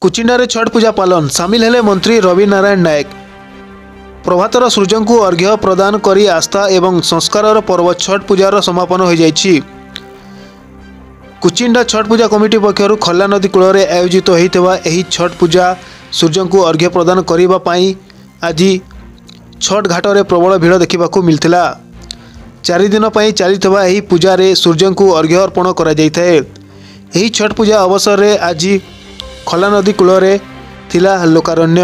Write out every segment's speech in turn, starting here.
कुचिंडा रे छठ पूजा पालन सामिल हेले मंत्री रवि नारायण नायक। प्रभातर सूर्य को अर्घ्य प्रदान करी आस्था एवं संस्कार पर्व छठ पूजार समापन हो जाइछि। कुचिंडा छठ पूजा कमिटी पक्षर खल्ला नदी कूल में आयोजित होता यह छठ पूजा सूर्य को अर्घ्य प्रदान करने आज छठ घाट में प्रबल भीड़ देखा मिलता। 4 दिन चलता यह पूजा सूर्य को अर्घ्य अर्पण कर छठ पूजा अवसर में आज खल्ला नदी कूल में थिला लोकारण्य।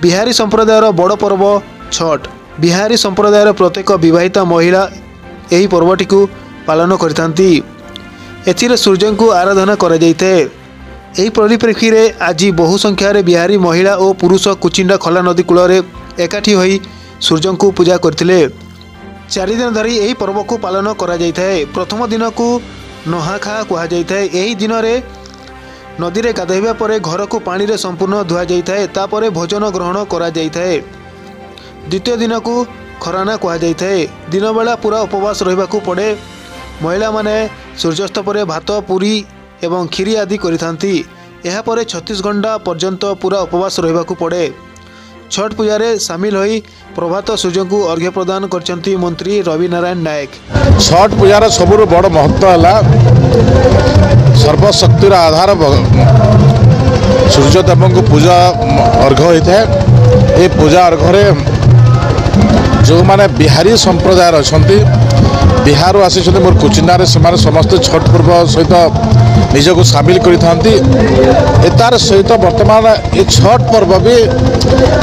बिहारी संप्रदायर बड़ पर्व छठ। बिहारी संप्रदायर प्रत्येक विवाहिता महिला यही पर्वटी को पालन करथांती। एथिरे सूर्य को आराधना करा जायते। एही परिप्रेक्षी रे आज बहु संख्यार बिहारी महिला और पुरुष कुचिंडा खल्ला नदी कूल में एकाठी होई सूर्य को पूजा करथिले। 4 दिन धरी यही पर्व को पालन करा जायते। प्रथम दिन को नहाखा कहा जायते। एही दिन रे नदी रे गाधोइबा परे घर को पानी रे संपूर्ण धुआ जायते। तापरे भोजन ग्रहण करा जायते। द्वितीय दिन को खराना कहा जायते। दिन बेला पूरा उपवास रहिबाकू पड़े। महिला माने सूर्यास्त पर भात पूरी एवं खीरी आदि करिथांती। एहा परे 36 घंटा पर्यंत पूरा उपवास रहिबाकू पड़े। छठ पूजा रे सामिल होई प्रभात सूर्य को अर्घ्य प्रदान करचंती मंत्री रवि नारायण नायक। छठ पूजार सबुरु बड़ महत्व है सर्वशक्तिर आधार सूर्यदेव को पूजा अर्घ्य होता है। ये पूजा अर्घ्य जो माने बिहारी संप्रदाय अच्छा बिहार आसी मोर कुचिंडा से समस्त छठ पर्व सहित निजक सामिल कर सहित बर्तमान ये छठ पर्व भी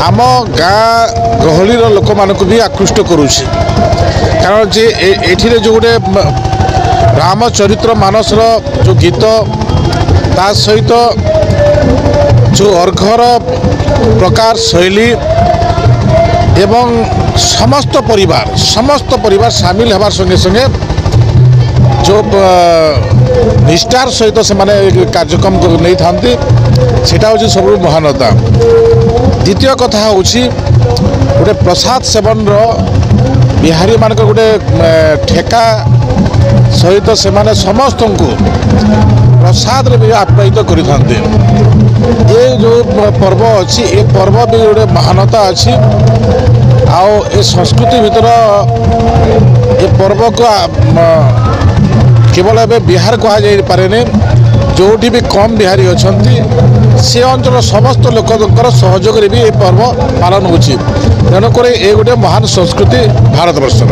आम गाँ गहली लोक मानक भी आकृष्ट करुच्ची। कारण जे ये जो गोटे रामचरित्र मानस जो गीत ता सहित जो अर्घर प्रकार शैली एवं समस्त परिवार सामिल होवार संगे संगे जो निष्ठार सहित से माने कार्यक्रम नहीं थांती सेटा हूँ सब महानता। द्वितीय कथा हूँ गोटे प्रसाद सेवन बिहारी मान गोटे ठेका सहित से माने समस्त को प्रसाद रे भी आप्यायित करते। ये जो पर्व अच्छी ये पर्व भी गोटे महानता अच्छी। आओ ये संस्कृति भीतर ये पर्व को केवल ए बिहार कह जापे जो भी कम बिहारी अच्छा से अंचल समस्त लोकर सहयोग भी ये पर्व पालन होची। तेणुक ये गोटे महान संस्कृति भारत वर्षर।